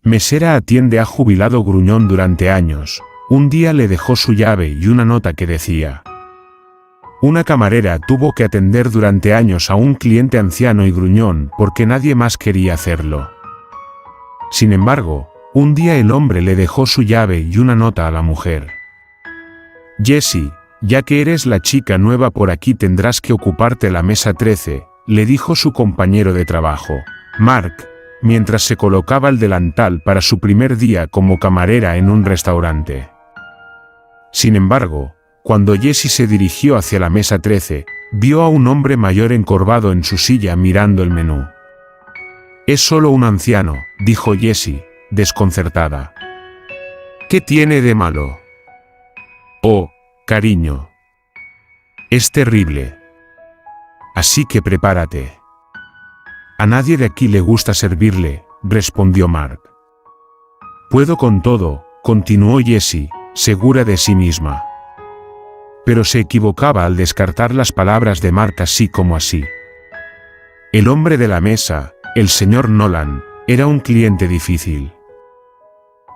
Mesera atiende a jubilado gruñón durante años. Un día le dejó su llave y una nota que decía: una camarera tuvo que atender durante años a un cliente anciano y gruñón porque nadie más quería hacerlo. Sin embargo, un día el hombre le dejó su llave y una nota a la mujer. Jessie, ya que eres la chica nueva por aquí tendrás que ocuparte la mesa 13, le dijo su compañero de trabajo, Mark, mientras se colocaba el delantal para su primer día como camarera en un restaurante. Sin embargo, cuando Jessie se dirigió hacia la mesa 13, vio a un hombre mayor encorvado en su silla mirando el menú. Es solo un anciano, dijo Jessie, desconcertada. ¿Qué tiene de malo? Oh, cariño. Es terrible. Así que prepárate. A nadie de aquí le gusta servirle, respondió Mark. Puedo con todo, continuó Jessie, segura de sí misma. Pero se equivocaba al descartar las palabras de Mark así como así. El hombre de la mesa, el señor Nolan, era un cliente difícil.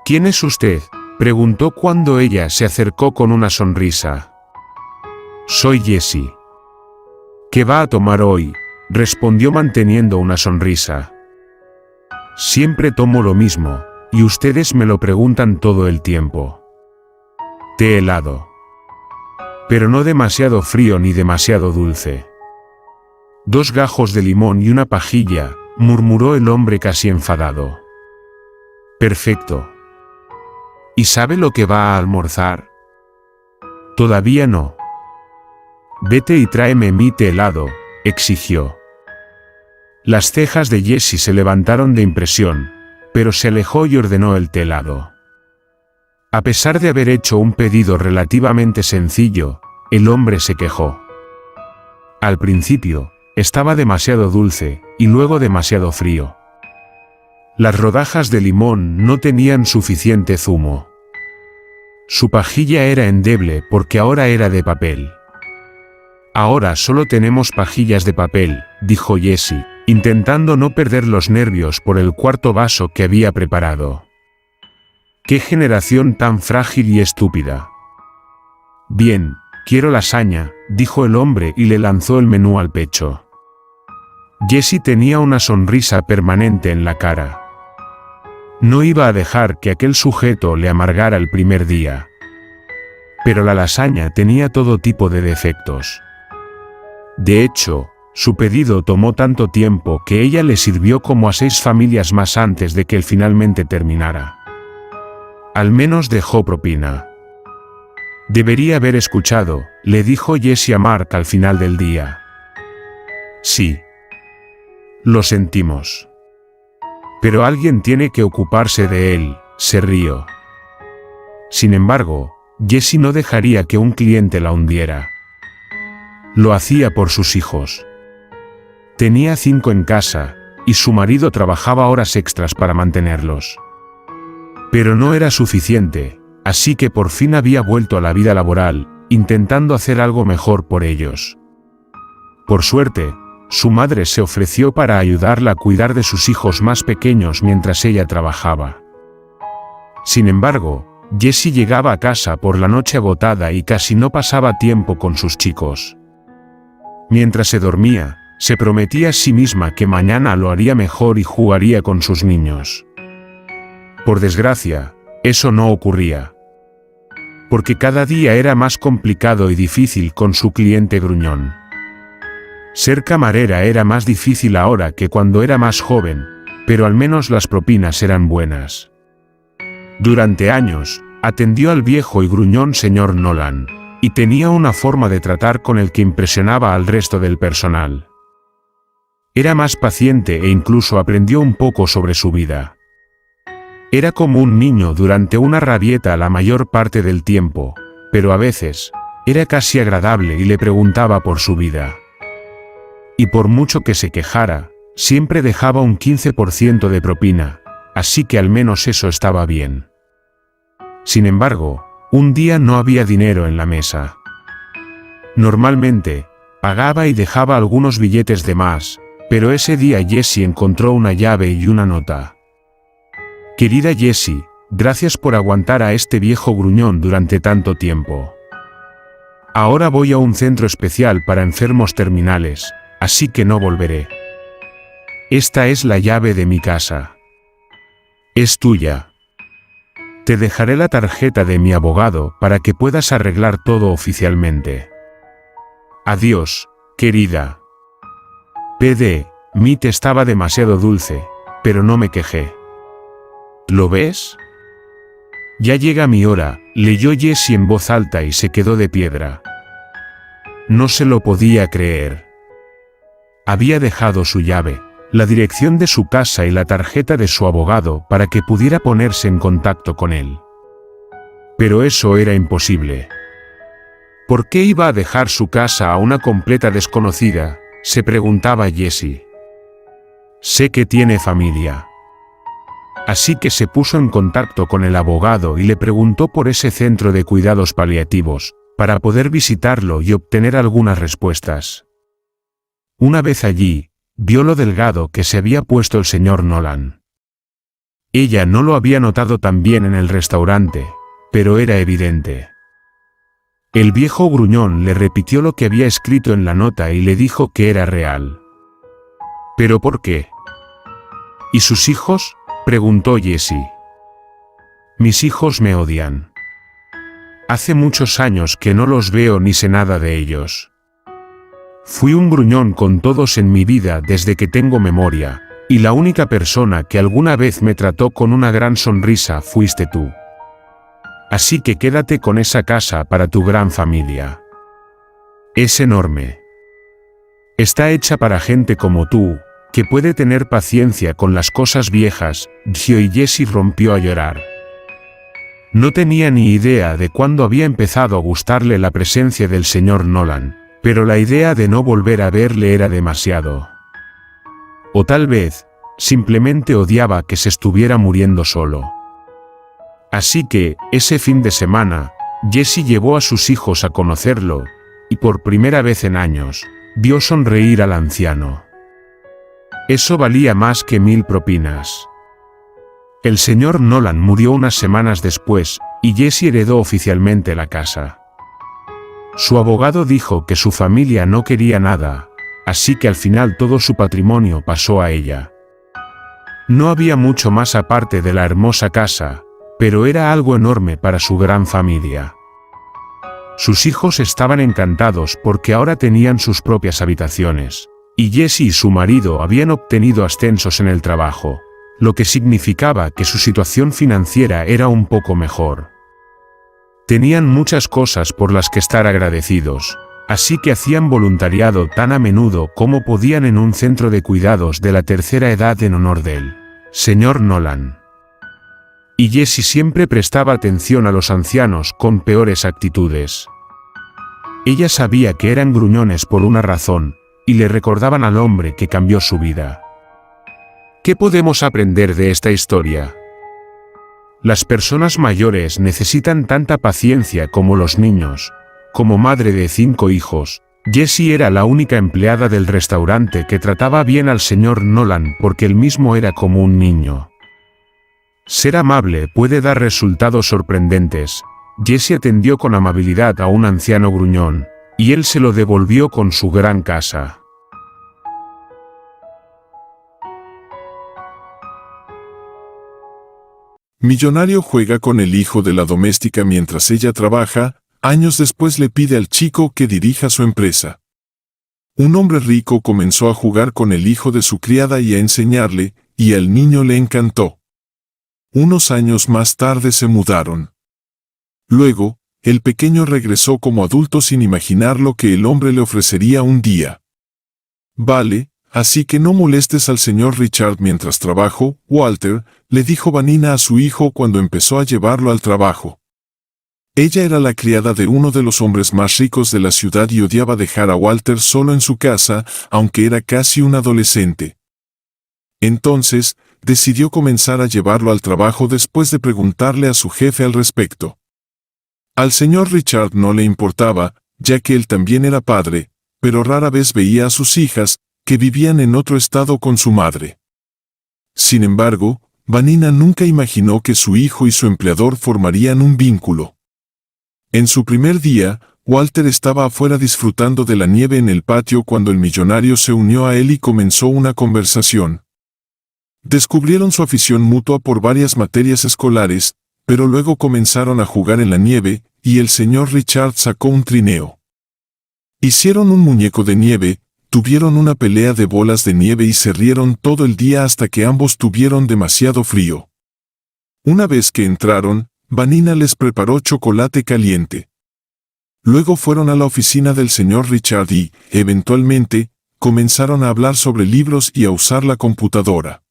¿Quién es usted?, preguntó cuando ella se acercó con una sonrisa. Soy Jessie. ¿Qué va a tomar hoy?, respondió manteniendo una sonrisa. Siempre tomo lo mismo, y ustedes me lo preguntan todo el tiempo. Té helado. Pero no demasiado frío ni demasiado dulce. 2 gajos de limón y una pajilla, murmuró el hombre casi enfadado. Perfecto. ¿Y sabe lo que va a almorzar? Todavía no. Vete y tráeme mi té helado, exigió. Las cejas de Jessie se levantaron de impresión, pero se alejó y ordenó el té helado. A pesar de haber hecho un pedido relativamente sencillo, el hombre se quejó. Al principio, estaba demasiado dulce, y luego demasiado frío. Las rodajas de limón no tenían suficiente zumo. Su pajilla era endeble porque ahora era de papel. Ahora solo tenemos pajillas de papel, dijo Jessie, intentando no perder los nervios por el 4.º vaso que había preparado. ¡Qué generación tan frágil y estúpida! Bien, quiero lasaña, dijo el hombre y le lanzó el menú al pecho. Jessie tenía una sonrisa permanente en la cara. No iba a dejar que aquel sujeto le amargara el primer día. Pero la lasaña tenía todo tipo de defectos. De hecho, su pedido tomó tanto tiempo que ella le sirvió como a 6 familias más antes de que él finalmente terminara. Al menos dejó propina. Debería haber escuchado, le dijo Jessie a Mark al final del día. Sí. Lo sentimos. Pero alguien tiene que ocuparse de él, se rió. Sin embargo, Jessie no dejaría que un cliente la hundiera. Lo hacía por sus hijos. Tenía 5 en casa, y su marido trabajaba horas extras para mantenerlos. Pero no era suficiente, así que por fin había vuelto a la vida laboral, intentando hacer algo mejor por ellos. Por suerte, su madre se ofreció para ayudarla a cuidar de sus hijos más pequeños mientras ella trabajaba. Sin embargo, Jessie llegaba a casa por la noche agotada y casi no pasaba tiempo con sus chicos. Mientras se dormía, se prometía a sí misma que mañana lo haría mejor y jugaría con sus niños. Por desgracia, eso no ocurría. Porque cada día era más complicado y difícil con su cliente gruñón. Ser camarera era más difícil ahora que cuando era más joven, pero al menos las propinas eran buenas. Durante años, atendió al viejo y gruñón señor Nolan, y tenía una forma de tratar con el que impresionaba al resto del personal. Era más paciente e incluso aprendió un poco sobre su vida. Era como un niño durante una rabieta la mayor parte del tiempo, pero a veces, era casi agradable y le preguntaba por su vida. Y por mucho que se quejara, siempre dejaba un 15% de propina, así que al menos eso estaba bien. Sin embargo, un día no había dinero en la mesa. Normalmente, pagaba y dejaba algunos billetes de más, pero ese día Jessie encontró una llave y una nota. Querida Jessie, gracias por aguantar a este viejo gruñón durante tanto tiempo. Ahora voy a un centro especial para enfermos terminales, así que no volveré. Esta es la llave de mi casa. Es tuya. Te dejaré la tarjeta de mi abogado para que puedas arreglar todo oficialmente. Adiós, querida. P.D. Meat estaba demasiado dulce, pero no me quejé. ¿Lo ves? Ya llega mi hora, leyó Jessie en voz alta y se quedó de piedra. No se lo podía creer. Había dejado su llave, la dirección de su casa y la tarjeta de su abogado para que pudiera ponerse en contacto con él. Pero eso era imposible. ¿Por qué iba a dejar su casa a una completa desconocida?, se preguntaba Jessie. Sé que tiene familia. Así que se puso en contacto con el abogado y le preguntó por ese centro de cuidados paliativos, para poder visitarlo y obtener algunas respuestas. Una vez allí, vio lo delgado que se había puesto el señor Nolan. Ella no lo había notado tan bien en el restaurante, pero era evidente. El viejo gruñón le repitió lo que había escrito en la nota y le dijo que era real. ¿Pero por qué? ¿Y sus hijos?, preguntó Jessie. Mis hijos me odian. Hace muchos años que no los veo ni sé nada de ellos. Fui un gruñón con todos en mi vida desde que tengo memoria, y la única persona que alguna vez me trató con una gran sonrisa fuiste tú. Así que quédate con esa casa para tu gran familia. Es enorme. Está hecha para gente como tú, que puede tener paciencia con las cosas viejas, dijo, y Jessie rompió a llorar. No tenía ni idea de cuándo había empezado a gustarle la presencia del señor Nolan, pero la idea de no volver a verle era demasiado. O tal vez, simplemente odiaba que se estuviera muriendo solo. Así que, ese fin de semana, Jessie llevó a sus hijos a conocerlo, y por primera vez en años, vio sonreír al anciano. Eso valía más que 1000 propinas. El señor Nolan murió unas semanas después, y Jessie heredó oficialmente la casa. Su abogado dijo que su familia no quería nada, así que al final todo su patrimonio pasó a ella. No había mucho más aparte de la hermosa casa, pero era algo enorme para su gran familia. Sus hijos estaban encantados porque ahora tenían sus propias habitaciones, y Jessie y su marido habían obtenido ascensos en el trabajo, lo que significaba que su situación financiera era un poco mejor. Tenían muchas cosas por las que estar agradecidos, así que hacían voluntariado tan a menudo como podían en un centro de cuidados de la tercera edad en honor del señor Nolan. Y Jessie siempre prestaba atención a los ancianos con peores actitudes. Ella sabía que eran gruñones por una razón, y le recordaban al hombre que cambió su vida. ¿Qué podemos aprender de esta historia? Las personas mayores necesitan tanta paciencia como los niños. Como madre de 5 hijos, Jessie era la única empleada del restaurante que trataba bien al señor Nolan porque él mismo era como un niño. Ser amable puede dar resultados sorprendentes. Jessie atendió con amabilidad a un anciano gruñón, y él se lo devolvió con su gran casa. Millonario juega con el hijo de la doméstica mientras ella trabaja. Años después le pide al chico que dirija su empresa. Un hombre rico comenzó a jugar con el hijo de su criada y a enseñarle, y al niño le encantó. Unos años más tarde se mudaron. Luego, el pequeño regresó como adulto sin imaginar lo que el hombre le ofrecería un día. Vale, así que no molestes al señor Richard mientras trabajo, Walter, le dijo Vanina a su hijo cuando empezó a llevarlo al trabajo. Ella era la criada de uno de los hombres más ricos de la ciudad y odiaba dejar a Walter solo en su casa, aunque era casi un adolescente. Entonces, decidió comenzar a llevarlo al trabajo después de preguntarle a su jefe al respecto. Al señor Richard no le importaba, ya que él también era padre, pero rara vez veía a sus hijas, que vivían en otro estado con su madre. Sin embargo, Vanina nunca imaginó que su hijo y su empleador formarían un vínculo. En su primer día, Walter estaba afuera disfrutando de la nieve en el patio cuando el millonario se unió a él y comenzó una conversación. Descubrieron su afición mutua por varias materias escolares, pero luego comenzaron a jugar en la nieve, y el señor Richard sacó un trineo. Hicieron un muñeco de nieve, tuvieron una pelea de bolas de nieve y se rieron todo el día hasta que ambos tuvieron demasiado frío. Una vez que entraron, Vanina les preparó chocolate caliente. Luego fueron a la oficina del señor Richard y, eventualmente, comenzaron a hablar sobre libros y a usar la computadora.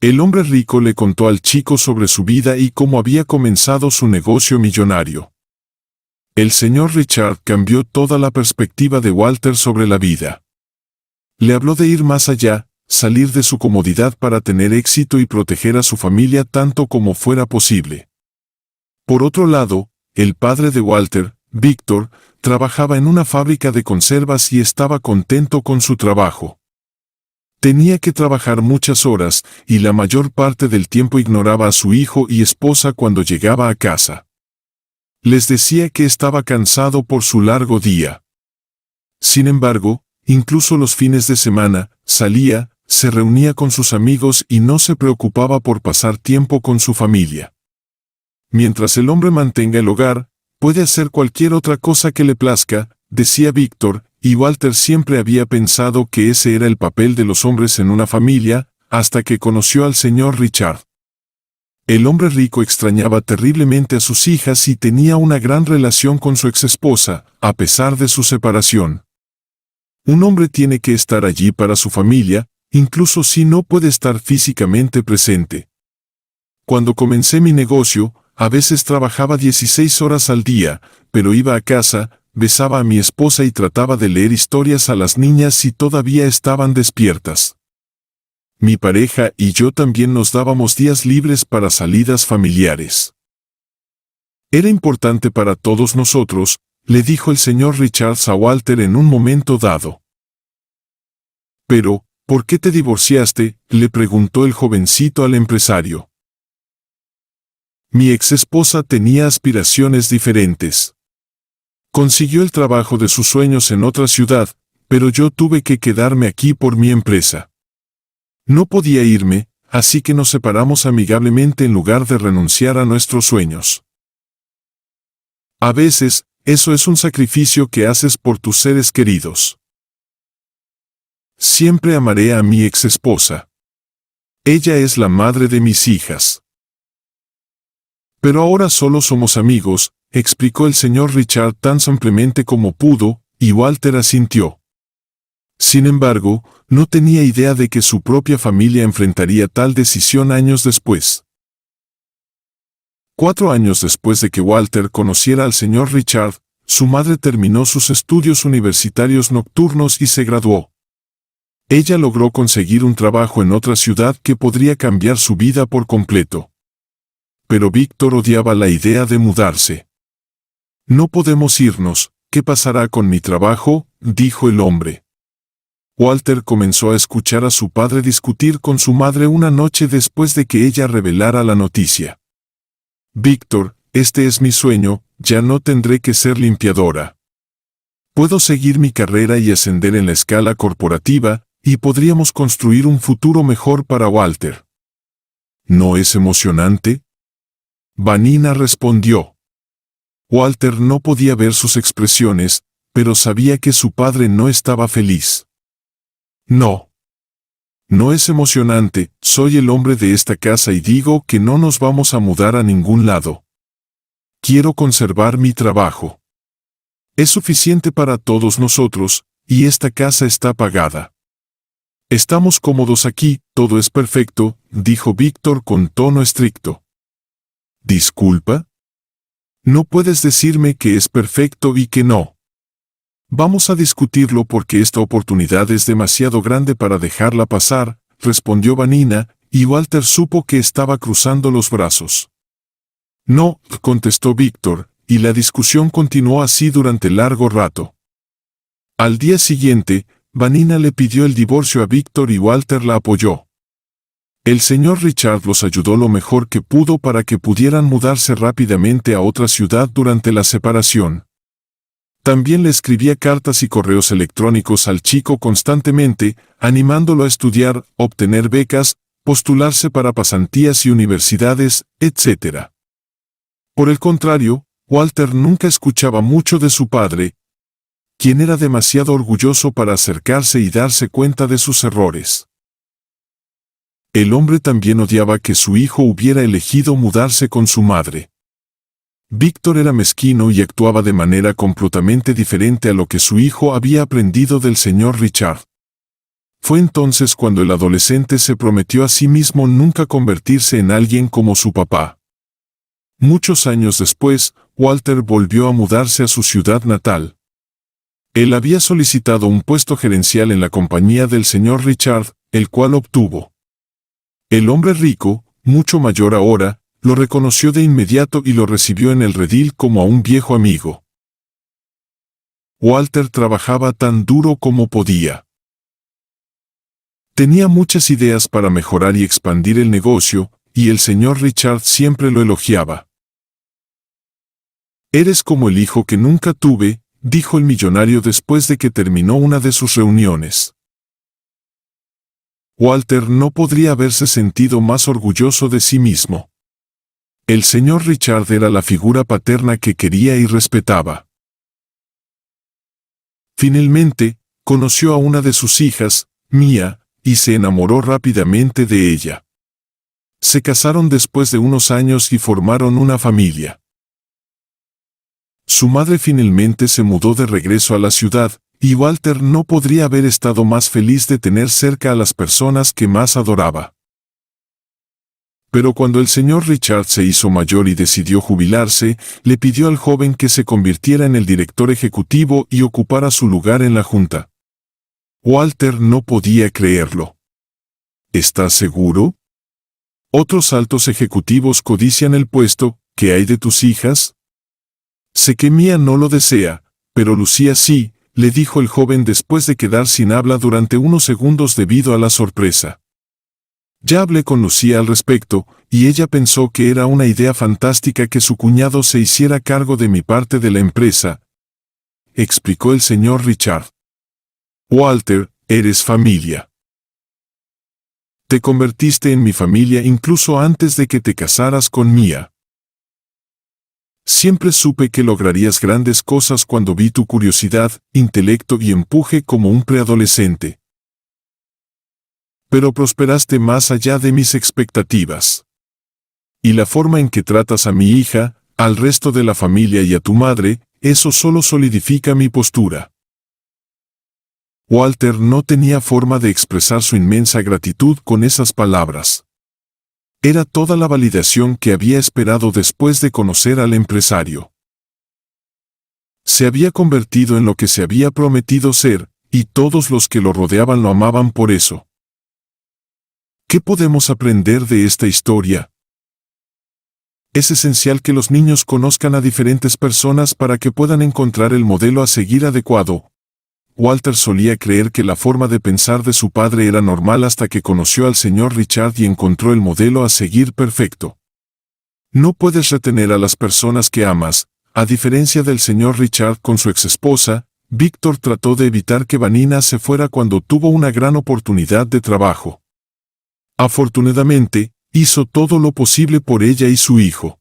El hombre rico le contó al chico sobre su vida y cómo había comenzado su negocio millonario. El señor Richard cambió toda la perspectiva de Walter sobre la vida. Le habló de ir más allá, salir de su comodidad para tener éxito y proteger a su familia tanto como fuera posible. Por otro lado, el padre de Walter, Víctor, trabajaba en una fábrica de conservas y estaba contento con su trabajo. Tenía que trabajar muchas horas, y la mayor parte del tiempo ignoraba a su hijo y esposa cuando llegaba a casa. Les decía que estaba cansado por su largo día. Sin embargo, incluso los fines de semana, salía, se reunía con sus amigos y no se preocupaba por pasar tiempo con su familia. Mientras el hombre mantenga el hogar, puede hacer cualquier otra cosa que le plazca, decía Víctor, y Walter siempre había pensado que ese era el papel de los hombres en una familia, hasta que conoció al señor Richard. El hombre rico extrañaba terriblemente a sus hijas y tenía una gran relación con su exesposa, a pesar de su separación. Un hombre tiene que estar allí para su familia, incluso si no puede estar físicamente presente. Cuando comencé mi negocio, a veces trabajaba 16 horas al día, pero iba a casa, besaba a mi esposa y trataba de leer historias a las niñas si todavía estaban despiertas. Mi pareja y yo también nos dábamos días libres para salidas familiares. Era importante para todos nosotros, le dijo el señor Richards a Walter en un momento dado. Pero, ¿por qué te divorciaste?, le preguntó el jovencito al empresario. Mi exesposa tenía aspiraciones diferentes. Consiguió el trabajo de sus sueños en otra ciudad, pero yo tuve que quedarme aquí por mi empresa. No podía irme, así que nos separamos amigablemente en lugar de renunciar a nuestros sueños. A veces, eso es un sacrificio que haces por tus seres queridos. Siempre amaré a mi exesposa. Ella es la madre de mis hijas. Pero ahora solo somos amigos, explicó el señor Richard tan simplemente como pudo, y Walter asintió. Sin embargo, no tenía idea de que su propia familia enfrentaría tal decisión años después. 4 años después de que Walter conociera al señor Richard, su madre terminó sus estudios universitarios nocturnos y se graduó. Ella logró conseguir un trabajo en otra ciudad que podría cambiar su vida por completo. Pero Víctor odiaba la idea de mudarse. No podemos irnos, ¿qué pasará con mi trabajo?, dijo el hombre. Walter comenzó a escuchar a su padre discutir con su madre una noche después de que ella revelara la noticia. Víctor, este es mi sueño, ya no tendré que ser limpiadora. Puedo seguir mi carrera y ascender en la escala corporativa, y podríamos construir un futuro mejor para Walter. ¿No es emocionante?, Vanina respondió. Walter no podía ver sus expresiones, pero sabía que su padre no estaba feliz. No. No es emocionante, soy el hombre de esta casa y digo que no nos vamos a mudar a ningún lado. Quiero conservar mi trabajo. Es suficiente para todos nosotros, y esta casa está pagada. Estamos cómodos aquí, todo es perfecto, dijo Víctor con tono estricto. ¿Disculpa? No puedes decirme que es perfecto y que no. Vamos a discutirlo porque esta oportunidad es demasiado grande para dejarla pasar, respondió Vanina, y Walter supo que estaba cruzando los brazos. No, contestó Víctor, y la discusión continuó así durante largo rato. Al día siguiente, Vanina le pidió el divorcio a Víctor y Walter la apoyó. El señor Richard los ayudó lo mejor que pudo para que pudieran mudarse rápidamente a otra ciudad durante la separación. También le escribía cartas y correos electrónicos al chico constantemente, animándolo a estudiar, obtener becas, postularse para pasantías y universidades, etc. Por el contrario, Walter nunca escuchaba mucho de su padre, quien era demasiado orgulloso para acercarse y darse cuenta de sus errores. El hombre también odiaba que su hijo hubiera elegido mudarse con su madre. Víctor era mezquino y actuaba de manera completamente diferente a lo que su hijo había aprendido del señor Richard. Fue entonces cuando el adolescente se prometió a sí mismo nunca convertirse en alguien como su papá. Muchos años después, Walter volvió a mudarse a su ciudad natal. Él había solicitado un puesto gerencial en la compañía del señor Richard, el cual obtuvo. El hombre rico, mucho mayor ahora, lo reconoció de inmediato y lo recibió en el redil como a un viejo amigo. Walter trabajaba tan duro como podía. Tenía muchas ideas para mejorar y expandir el negocio, y el señor Richard siempre lo elogiaba. «Eres como el hijo que nunca tuve», dijo el millonario después de que terminó una de sus reuniones. Walter no podría haberse sentido más orgulloso de sí mismo. El señor Richard era la figura paterna que quería y respetaba. Finalmente, conoció a una de sus hijas, Mia, y se enamoró rápidamente de ella. Se casaron después de unos años y formaron una familia. Su madre finalmente se mudó de regreso a la ciudad, y Walter no podría haber estado más feliz de tener cerca a las personas que más adoraba. Pero cuando el señor Richard se hizo mayor y decidió jubilarse, le pidió al joven que se convirtiera en el director ejecutivo y ocupara su lugar en la junta. Walter no podía creerlo. ¿Estás seguro? Otros altos ejecutivos codician el puesto. ¿Qué hay de tus hijas? Sé que Mia no lo desea, pero Lucía sí, le dijo el joven después de quedar sin habla durante unos segundos debido a la sorpresa. Ya hablé con Lucía al respecto, y ella pensó que era una idea fantástica que su cuñado se hiciera cargo de mi parte de la empresa, explicó el señor Richard. Walter, eres familia. Te convertiste en mi familia incluso antes de que te casaras con Mia. Siempre supe que lograrías grandes cosas cuando vi tu curiosidad, intelecto y empuje como un preadolescente. Pero prosperaste más allá de mis expectativas. Y la forma en que tratas a mi hija, al resto de la familia y a tu madre, eso solo solidifica mi postura. Walter no tenía forma de expresar su inmensa gratitud con esas palabras. Era toda la validación que había esperado después de conocer al empresario. Se había convertido en lo que se había prometido ser, y todos los que lo rodeaban lo amaban por eso. ¿Qué podemos aprender de esta historia? Es esencial que los niños conozcan a diferentes personas para que puedan encontrar el modelo a seguir adecuado. Walter solía creer que la forma de pensar de su padre era normal hasta que conoció al señor Richard y encontró el modelo a seguir perfecto. No puedes retener a las personas que amas. A diferencia del señor Richard con su exesposa, Víctor trató de evitar que Vanina se fuera cuando tuvo una gran oportunidad de trabajo. Afortunadamente, hizo todo lo posible por ella y su hijo.